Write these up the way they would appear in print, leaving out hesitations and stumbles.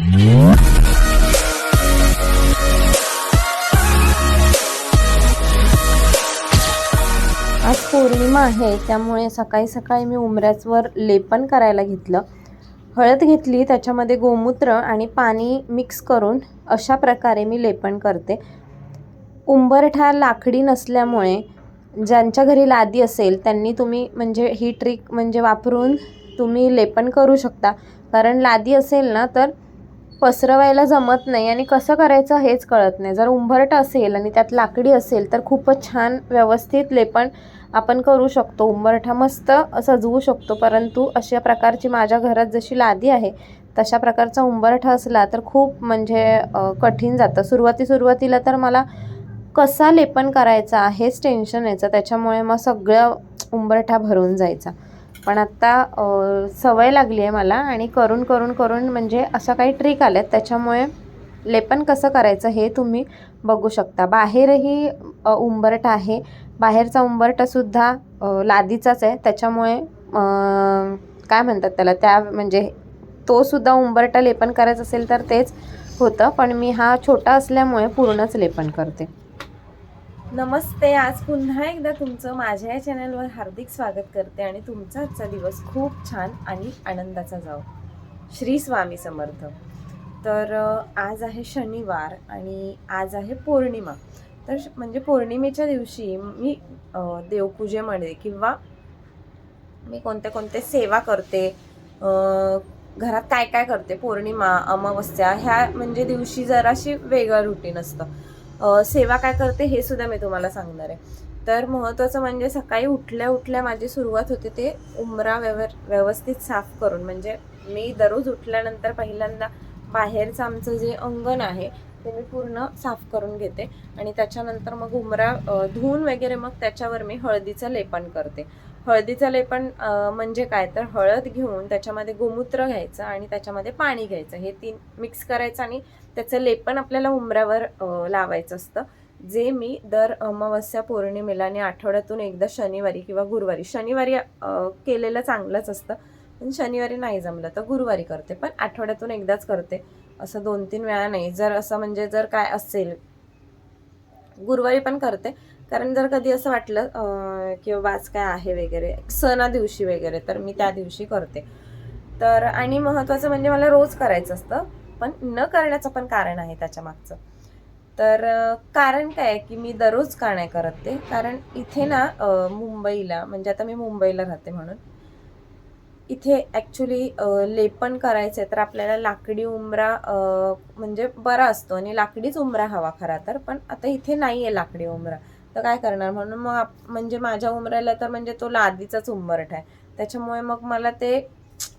आज पौर्णिमा आहे, त्यामुळे सकाळी सकाळी मी उंबऱ्यावर लेपन करायला घेतलं. हळद घेतली, त्याच्यामध्ये गोमूत्र आणि पाणी मिक्स करून अशा प्रकारे मी लेपन करते. उंबरठा लाकडी नसल्यामुळे ज्यांच्या घरी लादी असेल त्यांनी तुम्ही म्हणजे ही ट्रिक म्हणजे वापरून तुम्ही लेपन करू शकता. कारण लादी असेल ना तर पसरवायला जमत नाही आणि कसं करायचं हेच कळत नाही. जर उंबरठा असेल आणि त्यात लाकडी असेल तर खूपच छान व्यवस्थित लेपन आपण करू शकतो. उंबरठा मस्त सजवू शकतो. परंतु अशा प्रकारची माझ्या घरात जशी लादी आहे तशा प्रकारचा उंबरठा असला तर खूप म्हणजे कठीण जातं. सुरुवातीला तर मला कसा लेपन करायचा हेच टेन्शन यायचं. त्याच्यामुळे मग सगळं उंबरठा भरून जायचा. पण आत्ता सवय लागली आहे मला आणि करून म्हणजे अशा काही ट्रिक आल्यात, त्याच्यामुळे लेपन कसं करायचं हे तुम्ही बघू शकता. बाहेरही उंबरठा आहे. बाहेरचा उंबरठासुद्धा लादीचाच आहे. त्याच्यामुळे काय म्हणतात त्याला, त्या म्हणजे तोसुद्धा उंबरठा लेपन करायचं असेल तर तेच होतं. पण मी हा छोटा असल्यामुळे पूर्णच लेपन करते. नमस्ते. आज पुन्हा एकदा तुमचं माझ्या या चॅनलवर हार्दिक स्वागत करते आणि तुमचा आजचा दिवस खूप छान आणि आनंदाचा जाओ. श्री स्वामी समर्थ. तर आज आहे शनिवार आणि आज आहे पौर्णिमा. तर म्हणजे पौर्णिमेच्या दिवशी मी देवपूजेमध्ये किंवा मी कोणते सेवा करते, घरात काय काय करते, पौर्णिमा अमावस्या ह्या म्हणजे दिवशी जराशी वेगळं रुटीन असतं. सेवा काय करते हे सुद्धा मी तुम्हाला सांगणार आहे. तर महत्त्वाचं म्हणजे सकाळी उठल्या माझी सुरुवात होते ते उंबरा व्यवस्थित साफ करून. म्हणजे मी दररोज उठल्यानंतर पहिल्यांदा बाहेरचं आमचं जे अंगण आहे ते मी पूर्ण साफ करून घेते आणि त्याच्यानंतर मग उंबरा धुवून वगैरे मग त्याच्यावर मी हळदीचं लेपन करते. हळदीचं लेपन म्हणजे काय तर हळद घेऊन त्याच्यामध्ये गोमूत्र घ्यायचं आणि त्याच्यामध्ये पाणी घ्यायचं, हे 3 मिक्स करायचं आणि त्याचं लेपन आपल्याला उंबऱ्यावर लावायचं असतं. जे मी दर अमावस्या पौर्णिमेला आणि आठवड्यातून एकदा शनिवारी किंवा गुरुवारी, शनिवारी केलेलं चांगलंच असतं पण शनिवारी नाही जमलं तर गुरुवारी करते. पण आठवड्यातून एकदाच करते, असं 2-3 वेळा नाही. जर असं म्हणजे जर काय असेल गुरुवारी पण करते, कारण जर कधी असं वाटलं किंवा आज काय आहे वगैरे सणा दिवशी वगैरे तर मी त्या दिवशी करते. तर आणि महत्त्वाचं म्हणजे मला रोज करायचं असतं, पण न करण्याचं पण कारण आहे त्याच्या मागचं. तर कारण काय आहे की मी दररोज का नाही करत ते, कारण इथे ना मुंबईला, म्हणजे आता मी मुंबईला राहते म्हणून इथे ॲक्च्युली लेपन करायचं आहे तर आपल्याला लाकडी उंबरा म्हणजे बरा असतो आणि लाकडीच उंबरा हवा खरा तर. पण आता इथे नाही आहे लाकडी उंबरा, तर काय करणार. म्हणून मग म्हणजे माझ्या उंबऱ्याला तर म्हणजे तो लादीचाच उंबरठा आहे. त्याच्यामुळे मग मला ते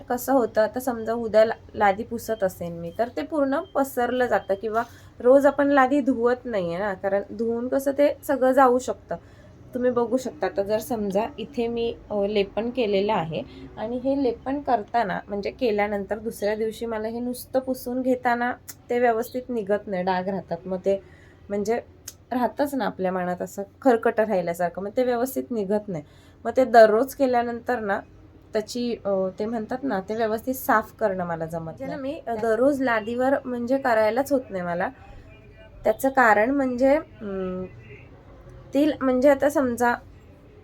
कसं होतं, आता समजा उद्या लादी पुसत असेल मी तर ते पूर्ण पसरलं जातं किंवा रोज आपण लादी धुवत नाही आहे ना, कारण धुवून कसं ते सगळं जाऊ शकतं. तुम्ही बघू शकता. तर जर समजा इथे मी लेपन केलेलं आहे आणि हे लेपन करताना म्हणजे केल्यानंतर दुसऱ्या दिवशी मला हे नुसतं पुसून घेताना ते व्यवस्थित निघत नाही, डाग राहतात. मग ते म्हणजे राहतच ना आपल्या मनात असं खरकटं राहिल्यासारखं, मग ते व्यवस्थित निघत नाही. मग ते दररोज केल्यानंतर ना त्याची ते म्हणतात ना ते व्यवस्थित साफ करणं मला जमत नाही. मी दररोज लादीवर म्हणजे करायलाच होत नाही मला. त्याचं कारण म्हणजे ती म्हणजे आता समजा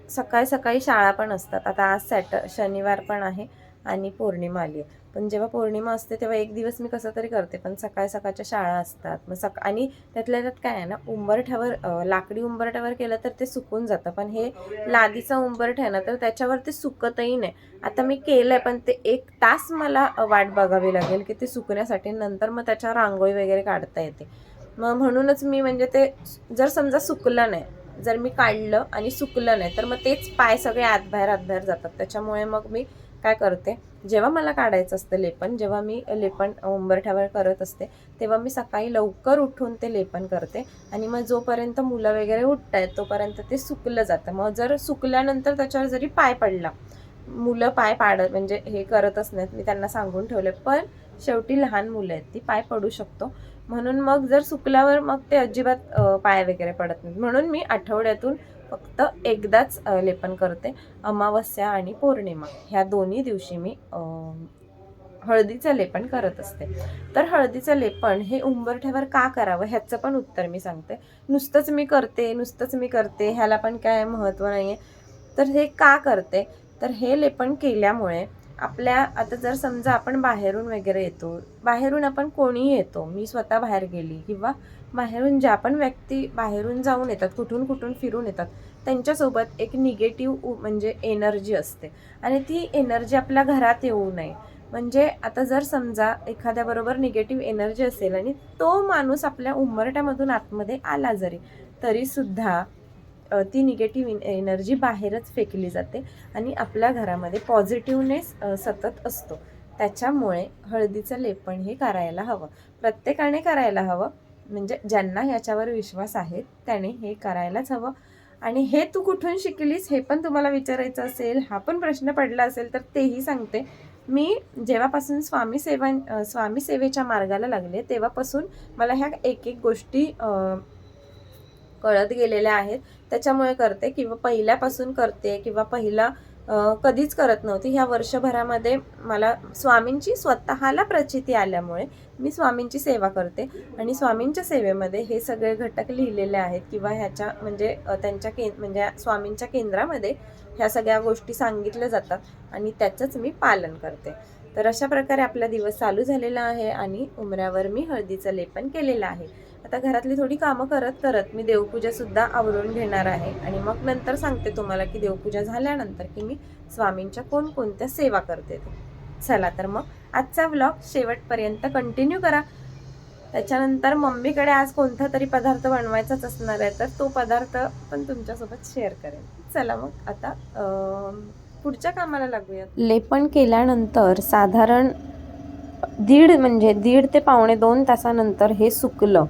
सकाळी शाळा पण असतात. आता आज शनिवार पण आहे आणि पौर्णिमा आली आहे. पण जेव्हा पौर्णिमा असते तेव्हा एक दिवस मी कसं तरी करते, पण सकाळच्या शाळा असतात. मग आणि त्यातल्या त्यात काय आहे ना, उंबरठ्यावर लाकडी उंबरठ्यावर केलं तर ते सुकून जातं, पण हे लादीचा उंबरठा आहे ना तर त्याच्यावर ते सुकतही नाही. आता मी केलंय पण ते 1 तास मला वाट बघावी लागेल की ते सुकण्यासाठी. नंतर मग त्याच्यावर रांगोळी वगैरे काढता येते. मग म्हणूनच मी म्हणजे ते जर समजा सुकलं नाही, जर मी काढलं आणि सुकलं नाही तर मग तेच पाय सगळे आतबाहेर जातात. त्याच्यामुळे मग मी काय करते, जेव्हा मला काढायचं असतं लेपन, जेव्हा मी लेपन उंबरठ्यावर करत असते तेव्हा मी सकाळी लवकर उठून ते लेपन करते आणि मग जोपर्यंत मुलं वगैरे उठतायत तोपर्यंत ते सुकलं जातं. मग जर सुकल्यानंतर त्याच्यावर जरी पाय पडला, मुलं पाय पाडत म्हणजे हे करतच नाहीत, मी त्यांना सांगून ठेवले, पण शेवटी लहान मुलं आहेत, ती पाय पडू शकतो. म्हणून मग जर सुकल्यावर मग ते अजिबात पाय वगैरे पडत नाहीत. म्हणून मी आठवड्यातून फक्त एकदाच लेपन करते. अमावस्या आणि पौर्णिमा ह्या दोन्ही दिवशी मी हळदीचं लेपन करत असते. तर हळदीचं लेपन हे उंबरठ्यावर का करावं ह्याचं पण उत्तर मी सांगते. नुसतंच मी करते ह्याला पण काय महत्त्व नाही आहे. तर हे का करते, तर हे लेपन केल्यामुळे आपल्या आता जर समजा आपण बाहेरून वगैरे येतो, बाहेरून आपण कोणीही येतो, मी स्वतः बाहेर गेली किंवा बाहेरून ज्या पण व्यक्ती बाहेरून जाऊन येतात, कुठून कुठून फिरून येतात, त्यांच्यासोबत एक निगेटिव्ह म्हणजे एनर्जी असते आणि ती एनर्जी आपल्या घरात येऊ नये. म्हणजे आता जर समजा एखाद्याबरोबर निगेटिव्ह एनर्जी असेल आणि तो माणूस आपल्या उंबरठ्यामधून आतमध्ये आला जरी, तरीसुद्धा ती निगेटिव्ह एनर्जी बाहेरच फेकली जाते आणि आपल्या घरामध्ये पॉझिटिव्हनेस सतत असतो. त्याच्यामुळे हळदीचं लेपन हे करायला हवं, प्रत्येकाने करायला हवं. म्हणजे ज्यांना ह्याच्यावर विश्वास आहे त्याने हे करायलाच हवं. आणि हे तू कुठून शिकलीस हे पण तुम्हाला विचारायचं असेल, हा पण प्रश्न पडला असेल, तर तेही सांगते. मी जेव्हापासून स्वामी सेवेच्या मार्गाला लागले तेव्हापासून मला ह्या एक एक गोष्टी कळत गेलेल्या आहेत. त्याच्यामुळे करते किंवा पहिल्यापासून करते किंवा कधीच करत नव्हती. ह्या वर्षभरामध्ये मला स्वामींची स्वतःला प्रचिती आल्यामुळे मी स्वामींची सेवा करते आणि स्वामींच्या सेवेमध्ये हे सगळे घटक लिहिलेले आहेत किंवा ह्याच्या म्हणजे त्यांच्या म्हणजे स्वामींच्या केंद्रामध्ये ह्या सगळ्या गोष्टी सांगितल्या जातात आणि त्याचंच मी पालन करते. तर अशा प्रकारे आपला दिवस चालू झालेला आहे आणि उंबऱ्यावर मी हळदीचं लेपन केलेलं आहे. आता घरातली थोडी कामं करत करत मी देवपूजासुद्धा आवरून घेणार आहे आणि मग नंतर सांगते तुम्हाला की देवपूजा झाल्यानंतर की मी स्वामींच्या कोणकोणत्या सेवा करते ते. चला तर मग आजचा व्लॉग शेवटपर्यंत कंटिन्यू करा. त्याच्यानंतर मम्मीकडे आज कोणता तरी पदार्थ बनवायचाच असणार आहे, तर तो पदार्थ पण तुमच्यासोबत शेअर करेन. चला मग आता पुढच्या कामाला लागूयात. लेपन केल्यानंतर साधारण दीड ते पावणे 2 तासानंतर हे सुकलं.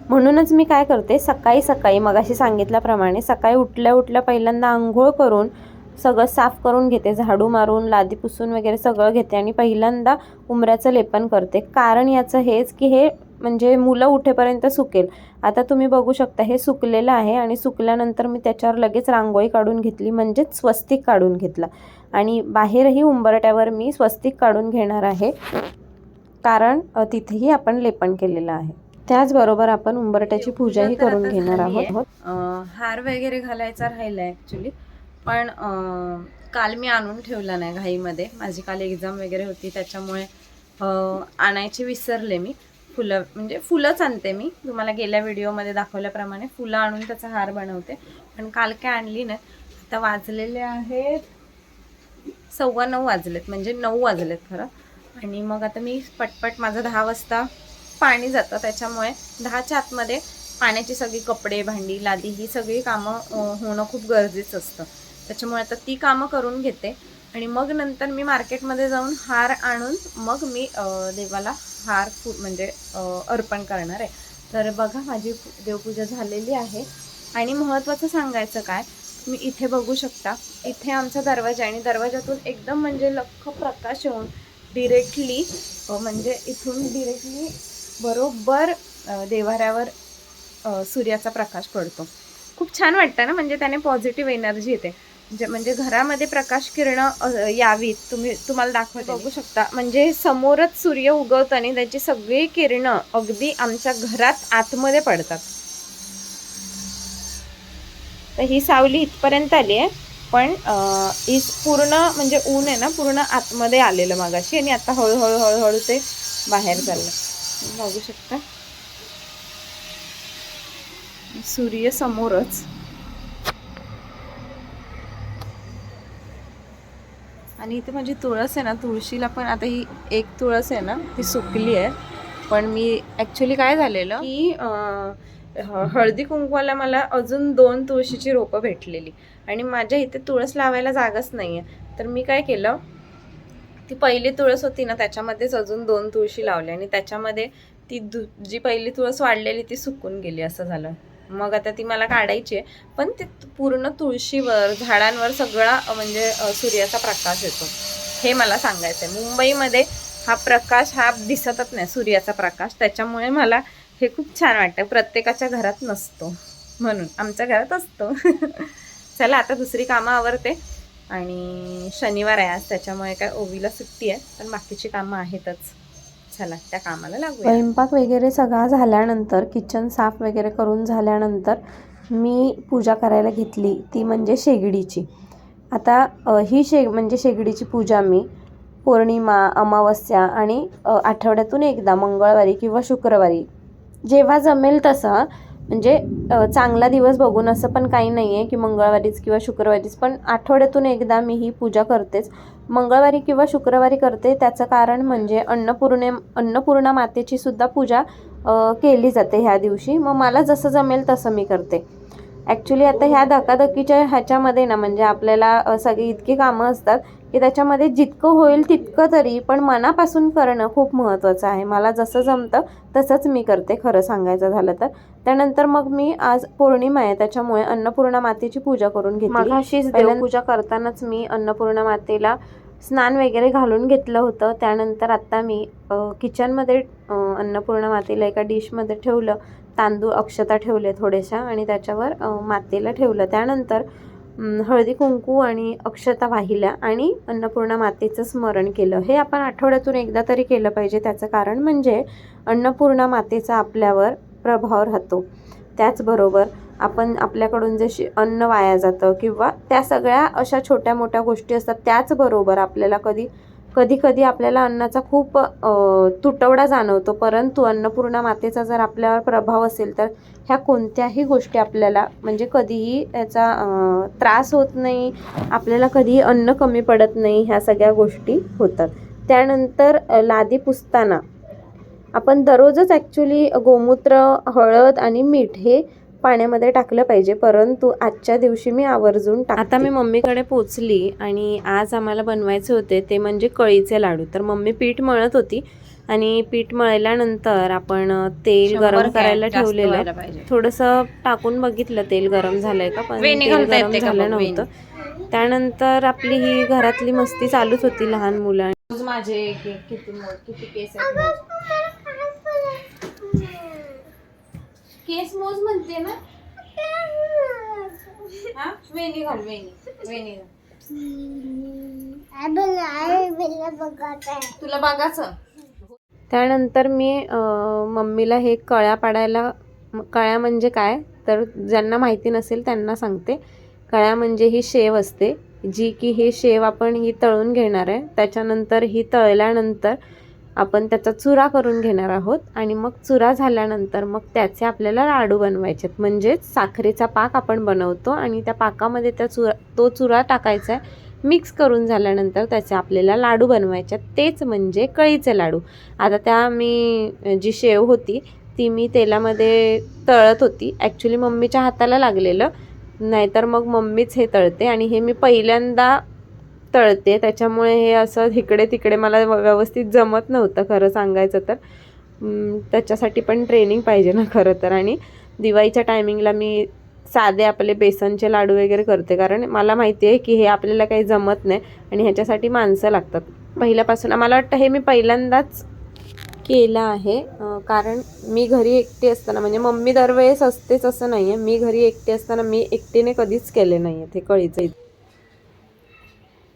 म्हणूनच मी काय करते, सकाळी मगाशी सांगितल्याप्रमाणे सकाळी उठल्या पहिल्यांदा आंघोळ करून सगळं साफ करून घेते, झाडू मारून लादी पुसून वगैरे सगळं घेते आणि पहिल्यांदा उंबऱ्याचं लेपन करते. कारण याचं हेच की हे म्हणजे मुलं उठेपर्यंत सुकेल. आता तुम्ही बघू शकता हे सुकलेलं आहे आणि सुकल्यानंतर मी त्याच्यावर लगेच रांगोळी काढून घेतली, म्हणजेच स्वस्तिक काढून घेतला आणि बाहेरही उंबरट्यावर मी स्वस्तिक काढून घेणार आहे, कारण तिथेही आपण लेपन केलेलं आहे. त्याचबरोबर आपण उंबरट्याची पूजाही करून घेणार आहोत. हार वगैरे घालायचा राहिला ॲक्च्युली, पण काल मी आणून ठेवला नाही घाईमध्ये. माझी काल एक्झाम वगैरे होती त्याच्यामुळे आणायचे विसरले मी. फुलंच आणते मी, तुम्हाला गेल्या व्हिडिओमध्ये दाखवल्याप्रमाणे फुलं आणून त्याचा हार बनवते, पण काल काय आणली नाही. आता वाजलेले आहेत 9:15 वाजलेत, म्हणजे 9 वाजलेत खरं. आणि मग आता मी पटपट माझं 10 वाजता पाणी जातं, त्याच्यामुळे 10च्या आतमध्ये पाण्याची सगळी कपडे भांडी लादी ही सगळी कामं होणं खूप गरजेचं असतं. त्याच्यामुळे आता ती कामं करून घेते आणि मग नंतर मी मार्केटमध्ये जाऊन हार आणून मग मी देवाला हार म्हणजे अर्पण करणार आहे. तर बघा माझी देवपूजा झालेली आहे. आणि महत्त्वाचं सांगायचं काय, मी इथे बघू शकता, इथे आमचा दरवाजा आणि दरवाजातून एकदम म्हणजे लख्ख प्रकाश येऊन डिरेक्टली म्हणजे इथून डिरेक्टली बरोबर देव्हाऱ्यावर सूर्याचा प्रकाश पडतो. खूप छान वाटतं ना, म्हणजे त्याने पॉझिटिव्ह एनर्जी येते. म्हणजे घरामध्ये प्रकाश किरणं यावीत, तुम्हाला दाखवते बघू शकता. म्हणजे समोरच सूर्य उगवतो आणि त्याची सगळी किरणं अगदी आमच्या घरात आतमध्ये पडतात. तर ही सावली इथपर्यंत आली आहे, पण पूर्ण म्हणजे ऊन आहे ना पूर्ण आतमध्ये आलेलं मागाशी आणि आता हळूहळू ते बाहेर चाललं. बघू शकता सूर्य समोरच. आणि इथे माझी तुळस आहे ना, तुळशीला पण आता ही एक तुळस आहे ना ती सुकली आहे, पण मी ॲक्च्युली काय झालेलं की हळदी कुंकवाला मला अजून 2 तुळशीची रोपं भेटलेली आणि माझ्या इथे तुळस लावायला जागाच नाही आहे. तर मी काय केलं, ती पहिली तुळस होती ना त्याच्यामध्येच अजून 2 तुळशी लावल्या आणि त्याच्यामध्ये ती जी पहिली तुळस वाढलेली ती सुकून गेली, असं झालं. मग आता ती मला काढायची आहे, पण ते पूर्ण तुळशीवर झाडांवर सगळा म्हणजे सूर्याचा प्रकाश येतो, हे मला सांगायचं आहे. मुंबईमध्ये हा प्रकाश हा दिसतच नाही, सूर्याचा प्रकाश, त्याच्यामुळे मला हे खूप छान वाटतं. प्रत्येकाच्या घरात नसतो, म्हणून आमच्या घरात असतो. चला आता दुसरी कामं आवरते आणि शनिवार आहे आज, त्याच्यामुळे काय ओवीला सुट्टी आहे, पण बाकीची कामं आहेतच. चला त्या कामाला लागू. स्वयंपाक वगैरे सगळा झाल्यानंतर, किचन साफ वगैरे करून झाल्यानंतर मी पूजा करायला घेतली, ती म्हणजे शेगडीची. आता ही म्हणजे शेगडीची पूजा मी पौर्णिमा, अमावस्या आणि आठवड्यातून एकदा मंगळवारी किंवा शुक्रवारी जेव्हा जमेल तसं, म्हणजे चांगला दिवस बघून असं पण काही नाही आहे की मंगळवारीच किंवा शुक्रवारीच, पण आठवड्यातून एकदा मी ही पूजा करतेच. मंगळवारी किंवा शुक्रवारी करते, त्याचं कारण म्हणजे अन्नपूर्णा मातेची सुद्धा पूजा केली जाते ह्या दिवशी. मग मला जसं जमेल तसं मी करते. ॲक्च्युली आता ह्या धकाधकीच्या ह्याच्यामध्ये ना, म्हणजे आपल्याला सगळी इतकी कामं असतात की त्याच्यामध्ये जितकं होईल तितकं तरी पण मनापासून करणं खूप महत्त्वाचं आहे. मला जसं जमतं तसंच मी करते खरं सांगायचं झालं तर. त्यानंतर मग मी आज पौर्णिमा आहे त्याच्यामुळे अन्नपूर्णा मातेची पूजा करून घेतली. मगाशीच देवपूजा करतानाच मी अन्नपूर्णा मातेला स्नान वगैरे घालून घेतलं होतं. त्यानंतर आत्ता मी किचनमध्ये अन्नपूर्णा मातेला एका डिशमध्ये ठेवलं, तांदूळ अक्षता ठेवले थोड्याशा आणि त्याच्यावर मातेला ठेवलं. त्यानंतर हळदी कुंकू आणि अक्षता वाहिल्या आणि अन्नपूर्णा मातेचं स्मरण केलं. हे आपण आठवड्यातून एकदा तरी केलं पाहिजे. त्याचं कारण म्हणजे अन्नपूर्णा मातेचा आपल्यावर प्रभाव राहतो. त्याचबरोबर आपण आपल्याकडून जे अन्न वाया जातं किंवा त्या सगळ्या अशा छोट्या मोठ्या गोष्टी असतात, त्याचबरोबर आपल्याला कधी आपल्याला अन्नाचा खूप तुटवडा जाणवतो. परंतु अन्नपूर्णा मातेचा जर आपल्यावर प्रभाव असेल तर ह्या कोणत्याही गोष्टी आपल्याला म्हणजे कधीही याचा त्रास होत नाही, आपल्याला कधीही अन्न कमी पडत नाही, ह्या सगळ्या गोष्टी होतात. त्यानंतर लादी पुसताना आपण दररोजच ॲक्च्युली गोमूत्र, हळद आणि मीठ हे पाण्यामध्ये टाकलं पाहिजे, परंतु आजच्या दिवशी मी आवर्जून आता मी मम्मीकडे पोचली आणि आज आम्हाला बनवायचे होते ते म्हणजे कळीचे लाडू. तर मम्मी पीठ मळत होती आणि पीठ मळल्यानंतर आपण तेल गरम करायला ठेवलेलं, थोडंसं टाकून बघितलं तेल गरम झालंय का, पण तेल गरम झालं नव्हतं. त्यानंतर आपली ही घरातली मस्ती चालूच होती, लहान मुलं. माझे किती केस आहेत, केस मोज म्हणते ना. हा वेणी घाल, वेणी तुला बघायचं. त्यानंतर मी मम्मीला हे कळ्या पाडायला, कळ्या म्हणजे काय तर ज्यांना माहिती नसेल त्यांना सांगते. कळ्या म्हणजे ही शेव असते, जी की हे शेव आपण ही तळून घेणार आहे. त्याच्यानंतर ही तळल्यानंतर आपण त्याचा चुरा करून घेणार आहोत आणि मग चुरा झाल्यानंतर मग त्याचे आपल्याला लाडू बनवायचे आहेत. म्हणजेच साखरेचा पाक आपण बनवतो आणि त्या पाकामध्ये तो चुरा टाकायचा आहे. मिक्स करून झाल्यानंतर त्याचे आपल्याला लाडू बनवायचे आहेत, तेच म्हणजे कळीचे लाडू. आता त्या मी जी शेव होती ती मी तेलामध्ये तळत होती. ॲक्च्युली मम्मीच्या हाताला लागलेलं, नाहीतर मग मम्मीच हे तळते आणि हे मी पहिल्यांदा तळते, त्याच्यामुळे हे असं इकडे तिकडे मला व्यवस्थित जमत नव्हतं खरं सांगायचं तर. त्याच्यासाठी पण ट्रेनिंग पाहिजे ना खरं तर. आणि दिवाळीच्या टायमिंगला मी साधे आपले बेसनचे लाडू वगैरे करते, कारण मला माहिती आहे की हे आपल्याला काही जमत नाही आणि ह्याच्यासाठी माणसं लागतात. पहिल्यापासून मला वाटतं हे मी पहिल्यांदाच केलं आहे, कारण मी घरी एकटी असताना, म्हणजे मम्मी दरवेळेस असतेच असं नाही आहे, मी घरी एकटी असताना मी एकटीने कधीच केले नाही आहेत हे कळीचे.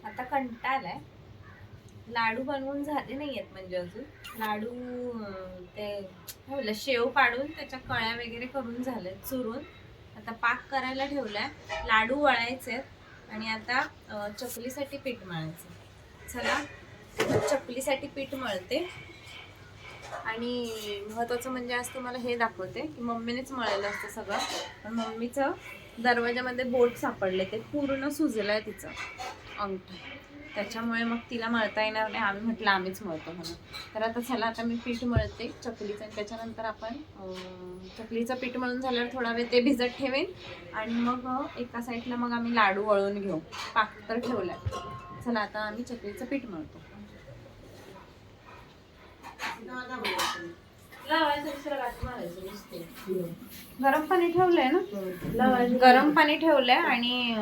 आता कंटाळा आहे, लाडू बनवून झाले नाही आहेत म्हणजे अजून. लाडू ते शेव पाडून त्याच्या कळ्या वगैरे करून झाले चुरून. आता पाक करायला ठेवलाय, लाडू वळायचे आहेत आणि आता चकलीसाठी पीठ मळायचं. चला चकलीसाठी पीठ मळते. आणि महत्त्वाचं म्हणजे आज तुम्हाला हे दाखवते की मम्मीनेच मळलेलं असतं सगळं, पण मम्मीचं दरवाजामध्ये बोट सापडले, ते पूर्ण सुजलं आहे तिचं अंगठा, त्याच्यामुळे मग तिला मळता येणार नाही. आम्ही म्हटलं आम्हीच मळतो म्हणून. तर आता चला आता मी पीठ मळते चकलीचं आणि त्याच्यानंतर आपण चकलीचं पीठ मळून झाल्यावर थोडा वेळ ते भिजत ठेवेन आणि मग एका साईडला मग आम्ही लाडू वळून घेऊ. पाक तर ठेवलाय. चला आता आम्ही चकलीचं पीठ मळतो. गरम पाणी ठेवलंय ना, गरम पाणी ठेवलंय आणि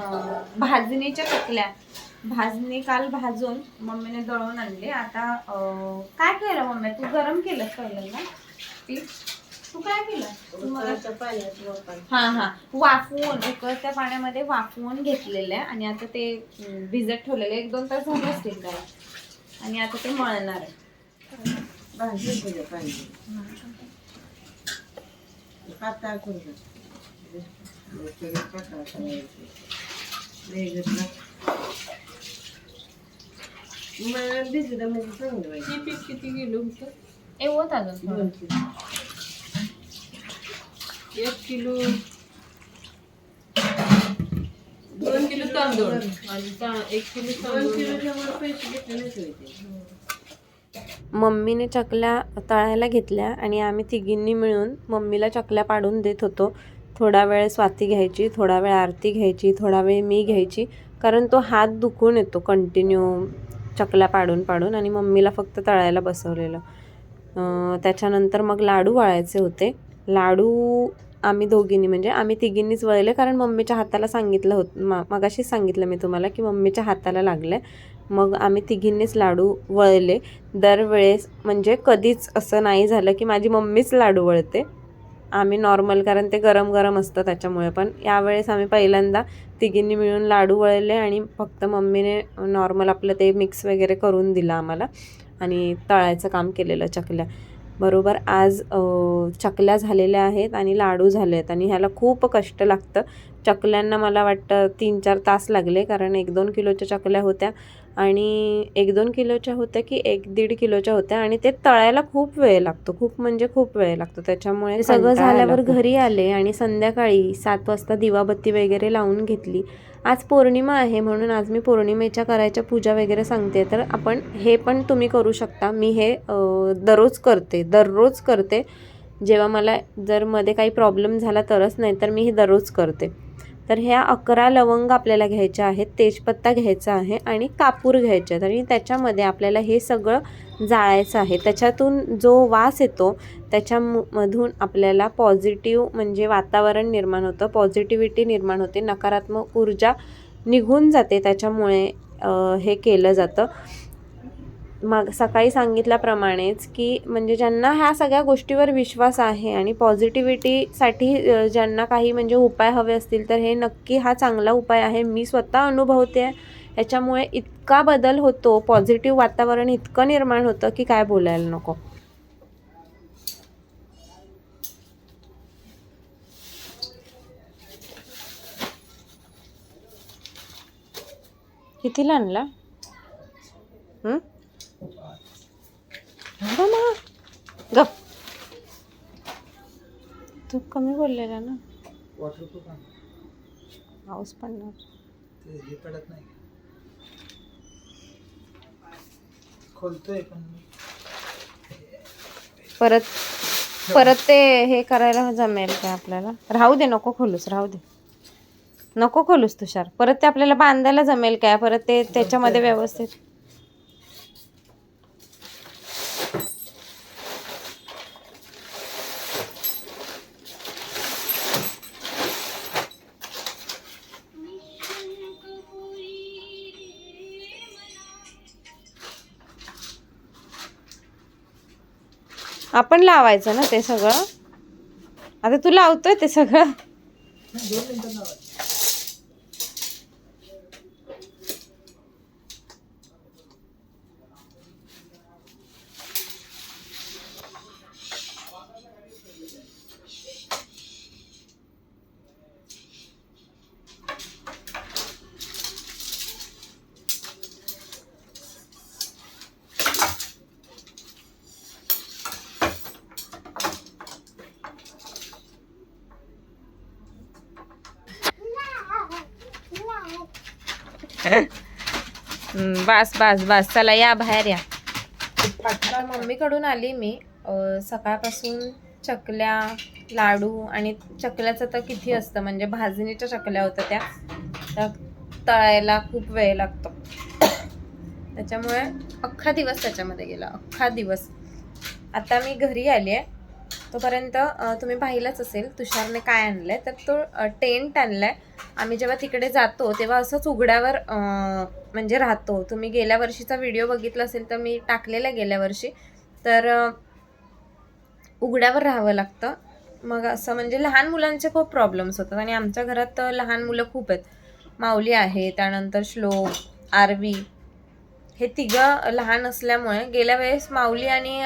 भाजणीच्या चकल्या, भाजणी काल भाजून मम्मीने दळून आणले. आता काय केलं मम्मी, तू गरम केलं पहिल्यांदा पीठ? तू काय केलं? पाण्यात हा वाफवून उकळत्या पाण्यामध्ये वाफवून घेतलेलं आहे आणि आता ते भिजत ठेवलेले 1-2 तास झाले असतील त्याला आणि आता ते मळणार आहे. किती किलो होतं? होत अजून 1 किलो 2 किलो तांदूळ आणि 1 किलो तांदूळ पैसे घेतले. मम्मीने चकल्या तळायला घेतल्या आणि आम्ही तिघींनी मिळून मम्मीला चकल्या पाडून देत होतो. थोडा वेळ स्वाती घ्यायची, थोडा वेळ आरती घ्यायची, थोडा वेळ मी घ्यायची, कारण तो हात दुखून येतो कंटिन्यू चकल्या पाडून पाडून. आणि मम्मीला फक्त तळायला बसवलेलं. त्याच्यानंतर मग लाडू वळायचे होते. लाडू आम्ही दोघींनी म्हणजे आम्ही तिघींनीच वळले, कारण मम्मीच्या हाताला सांगितलं होतं मगाशीच सांगितलं मी तुम्हाला की मम्मीच्या हाताला लागलं. मग आम्ही तिघींनीच लाडू वळले. दरवेळेस म्हणजे कधीच असं नाही झालं की माझी मम्मीच लाडू वळते. आम्ही नॉर्मल, कारण ते गरम गरम असतं त्याच्यामुळे. पण यावेळेस आम्ही पहिल्यांदा तिघींनी मिळून लाडू वळले आणि फक्त मम्मीने नॉर्मल आपलं ते मिक्स वगैरे करून दिलं आम्हाला आणि तळायचं काम केलेलं चकल्या. बरोबर आज चकल्या झालेल्या आहेत आणि लाडू झाले आहेत आणि ह्याला खूप कष्ट लागतं. चकल्यांना मला वाटतं 3-4 तास लागले, कारण 1-2 किलोच्या चकल्या होत्या आणि 1-2 किलोच्या होत्या की 1-1.5 किलोच्या होत्या आणि ते तळायला खूप वेळ लागतो, खूप म्हणजे खूप वेळ लागतो. त्याच्यामुळे सगळं झाल्यावर घरी आले आणि संध्याकाळी 7 वाजता दिवाबत्ती वगैरे लावून घेतली. आज पौर्णिमा आहे म्हणून आज मी पौर्णिमेच्या करायच्या पूजा वगैरे सांगते. तर आपण हे पण तुम्ही करू शकता. मी हे दररोज करते. जेव्हा मला जर मध्ये काही प्रॉब्लेम झाला तरच, नाही तर मी हे दररोज करते. तर ह्या 11 लवंग आपल्याला घ्यायच्या आहेत, तेजपत्ता घ्यायचा आहे आणि कापूर घ्यायचे आहेत आणि त्याच्यामध्ये आपल्याला हे सगळं जाळायचं आहे. त्याच्यातून जो वास येतो त्याच्यामधून आपल्याला पॉझिटिव्ह म्हणजे वातावरण निर्माण होतं, पॉझिटिव्हिटी निर्माण होते, नकारात्मक ऊर्जा निघून जाते. त्याच्यामुळे हे केलं जातं. मग सकाळी सांगितल्याप्रमाणेच की म्हणजे ज्यांना ह्या सगळ्या गोष्टीवर विश्वास आहे आणि पॉझिटिव्हिटीसाठी ज्यांना काही म्हणजे उपाय हवे असतील तर हे नक्की हा चांगला उपाय आहे. मी स्वतः अनुभवते आहे. याच्यामुळे इतका बदल होतो, पॉझिटिव्ह वातावरण इतकं निर्माण होतं की काय बोलायला नको. कितीला आणला? गप, तू कमी बोललेला ना. पाऊस पडणार पडत नाही, खोलतोय पण परत ते हे करायला जमेल का आपल्याला? राहू दे, नको खोलूस, राहू दे, नको खोलूस तुषार. परत ते आपल्याला बांधायला जमेल काय? परत ते त्याच्यामध्ये व्यवस्थित आपण लावायचं ना ते सगळं. आता तू लावतोय ते सगळं. 2 मिनिटं लावायचं. बस बस बस, चला या बाहेर या. मम्मीकडून आली मी. सकाळपासून चकल्या, लाडू आणि चकल्याचं तर किती असतं, म्हणजे भाजणीच्या चकल्या होत्या त्या, तर तळायला खूप वेळ लागतो. त्याच्यामुळे अख्खा दिवस त्याच्यामध्ये गेला, अख्खा दिवस. आता मी घरी आली आहे. तोपर्यंत तुम्ही पाहिलंच असेल तुषारने काय आणलं आहे, तर तो टेंट आणला आहे. आम्ही जेव्हा तिकडे जातो तेव्हा असंच उघड्यावर म्हणजे राहतो. तुम्ही गेल्या वर्षीचा व्हिडिओ बघितला असेल तर मी टाकलेला गेल्या वर्षी. तर उघड्यावर राहावं लागतं मग असं म्हणजे लहान मुलांचे खूप प्रॉब्लेम्स होतात आणि आमच्या घरात तर लहान मुलं खूप आहेत. माऊली आहे, त्यानंतर श्लोक, आरवी, हे तिघं लहान असल्यामुळे गेल्या वेळेस माऊली आणि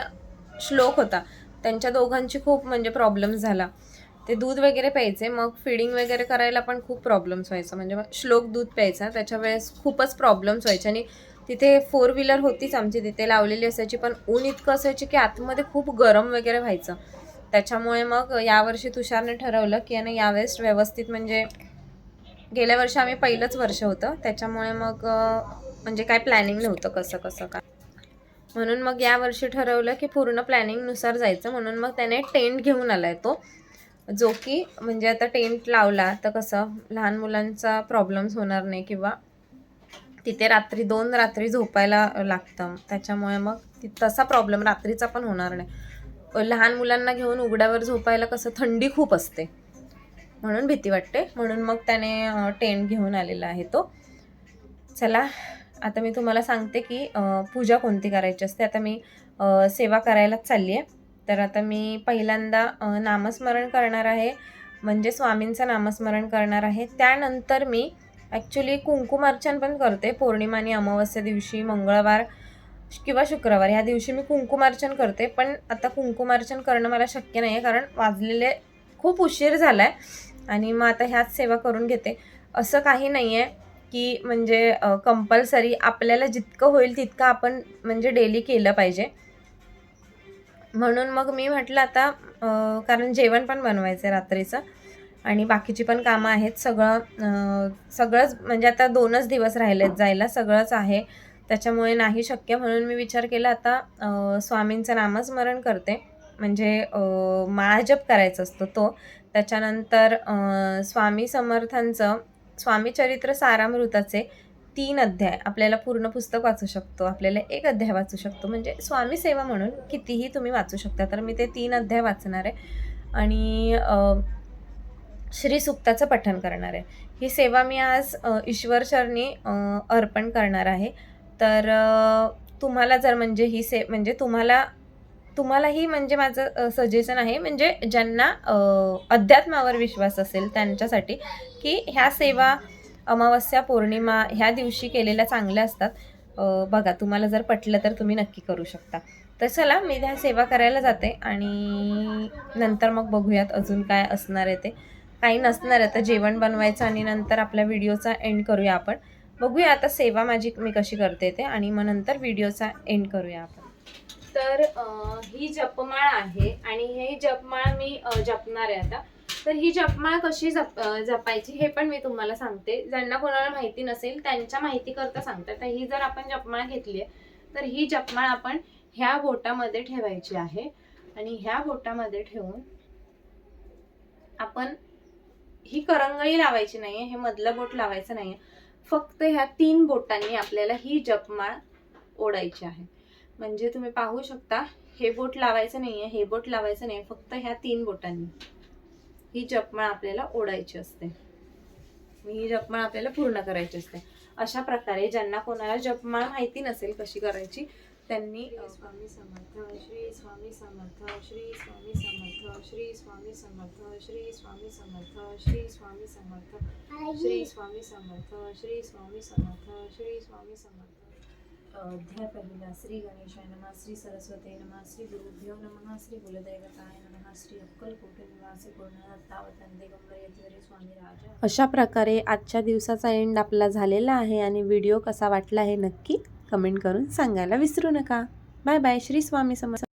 श्लोक होता, त्यांच्या दोघांची खूप म्हणजे प्रॉब्लेम्स झाला. ते दूध वगैरे प्यायचे, मग फिडिंग वगैरे करायला पण खूप प्रॉब्लेम्स व्हायचा. म्हणजे श्लोक दूध प्यायचा, त्याच्या वेळेस खूपच प्रॉब्लेम्स व्हायचे आणि तिथे 4 व्हीलर होतीच आमची तिथे लावलेली असायची, पण ऊन इतकं असायचं की आतमध्ये खूप गरम वगैरे व्हायचं. त्याच्यामुळे मग यावर्षी तुषारने ठरवलं की याने यावेळेस व्यवस्थित म्हणजे गेल्या वर्षी आम्ही पहिलंच वर्ष होतं, त्याच्यामुळे मग म्हणजे काय प्लॅनिंग नव्हतं कसं काय, म्हणून मग यावर्षी ठरवलं की पूर्ण प्लॅनिंगनुसार जायचं. म्हणून मग त्याने टेंट घेऊन आलाय तो, जो की म्हणजे आता टेंट लावला तर कसं लहान मुलांचा प्रॉब्लेम्स होणार नाही किंवा तिथे रात्री 2 रात्री झोपायला लागतं, त्याच्यामुळे मग तसा प्रॉब्लेम रात्रीचा पण होणार नाही. लहान मुलांना घेऊन उघड्यावर झोपायला कसं थंडी खूप असते, म्हणून भीती वाटते, म्हणून मग त्याने टेंट घेऊन आलेला आहे तो. चला आता मी तुम्हाला सांगते की पूजा कोणती करायची असते. आता मी सेवा करायलाच चालली आहे. तर आता मी पहिल्यांदा नामस्मरण करणार आहे, म्हणजे स्वामींचं नामस्मरण करणार आहे. त्यानंतर मी ॲक्च्युली कुंकुमार्चन पण करते. पौर्णिमा आणि अमावस्या दिवशी मंगळवार किंवा शुक्रवार ह्या दिवशी मी कुंकुमार्चन करते. पण आता कुंकुमार्चन करणं मला शक्य नाही आहे, कारण वाजलेले खूप उशीर झाला आहे आणि मग आता ह्याच सेवा करून घेते. असं काही नाही आहे की म्हणजे कंपल्सरी आपल्याला जितकं होईल तितकं आपण म्हणजे डेली केलं पाहिजे. म्हणून मग मी म्हटलं आता कारण जेवण पण बनवायचं आहे रात्रीचं आणि बाकीची पण कामं आहेत. सगळंच म्हणजे आता 2च दिवस राहिलेत जायला, सगळंच आहे, त्याच्यामुळे नाही शक्य. म्हणून मी विचार केला आता स्वामींचं नामस्मरण करते, म्हणजे माळा जप करायचा असतो तो. त्याच्यानंतर स्वामी समर्थांचं स्वामी चरित्र सारामृताचे 3 अध्याय आपल्याला पूर्ण पुस्तक वाचू शकतो, आपल्याला 1 अध्याय वाचू शकतो, म्हणजे स्वामी सेवा म्हणून कितीही तुम्ही वाचू शकता. तर मी ते 3 अध्याय वाचणार आहे आणि श्रीसुक्ताचं पठण करणार आहे. ही सेवा मी आज ईश्वरचरणी अर्पण करणार आहे. तर तुम्हाला जर म्हणजे ही म्हणजे तुम्हालाही म्हणजे माझं सजेशन आहे, म्हणजे ज्यांना अध्यात्मावर विश्वास असेल त्यांच्यासाठी, की ह्या सेवा अमावस्या पौर्णिमा ह्या दिवशी केलेल्या चांगल्या असतात. बघा तुम्हाला जर पटलं तर तुम्ही नक्की करू शकता. तर चला मी ह्या सेवा करायला जाते आणि नंतर मग बघूयात अजून काय असणार आहे ते. काही नसणार आहे तर जेवण बनवायचं आणि नंतर आपल्या व्हिडिओचा एंड करूया आपण. बघूया आता सेवा माझी मी कशी करते ते आणि मग नंतर व्हिडिओचा एंड करूया आपण. तर ही जपमाळ आहे आणि हे जपमाळ मी जपणार आहे आता. तर ही जपमाळ कशी जपायची हे पण मी तुम्हाला सांगते. ज्यांना कोणाला माहिती नसेल त्यांच्या माहितीकरता सांगते. तर ही जर आपण जपमाळ घेतली आहे तर ही जपमाळ आपण ह्या बोटामध्ये ठेवायची आहे आणि ह्या बोटामध्ये ठेवून आपण ही करंगळी लावायची नाहीये, हे मधलं बोट लावायचं नाहीये, फक्त ह्या 3 बोटांनी आपल्याला ही जपमाळ ओढायची आहे. म्हणजे तुम्ही पाहू शकता, हे बोट लावायचं नाहीये, हे बोट लावायचं नाही, फक्त ह्या 3 बोटांनी ही जपमाळ आपल्याला ओढायची असते. ही जपमाळ आपल्याला पूर्ण करायची असते. अशा प्रकारे ज्यांना कोणाला जपमाळ माहिती नसेल कशी करायची त्यांनी स्वामी समर्थ, श्री स्वामी समर्थ, श्री स्वामी समर्थ, श्री स्वामी समर्थ, श्री स्वामी समर्थ, श्री स्वामी समर्थ, श्री स्वामी समर्थ, श्री स्वामी समर्थ, श्री स्वामी समर्थ. अध्याय पहिला. श्री गणेशाय नमः, श्री सरस्वती नमः, श्री गुरुभ्यो नमः, श्री कुलदैवताय नमः, श्री अक्कलकोट निवासी पूर्णदत्तावतंदे गंगयतीवरे स्वामी राजा. अशा प्रकारे आजच्या दिवसाचा एंड आपला झालेला आहे आणि व्हिडिओ कसा वाटला हे नक्की कमेंट करून सांगायला विसरू नका. Bye bye. श्री स्वामी समर्थ.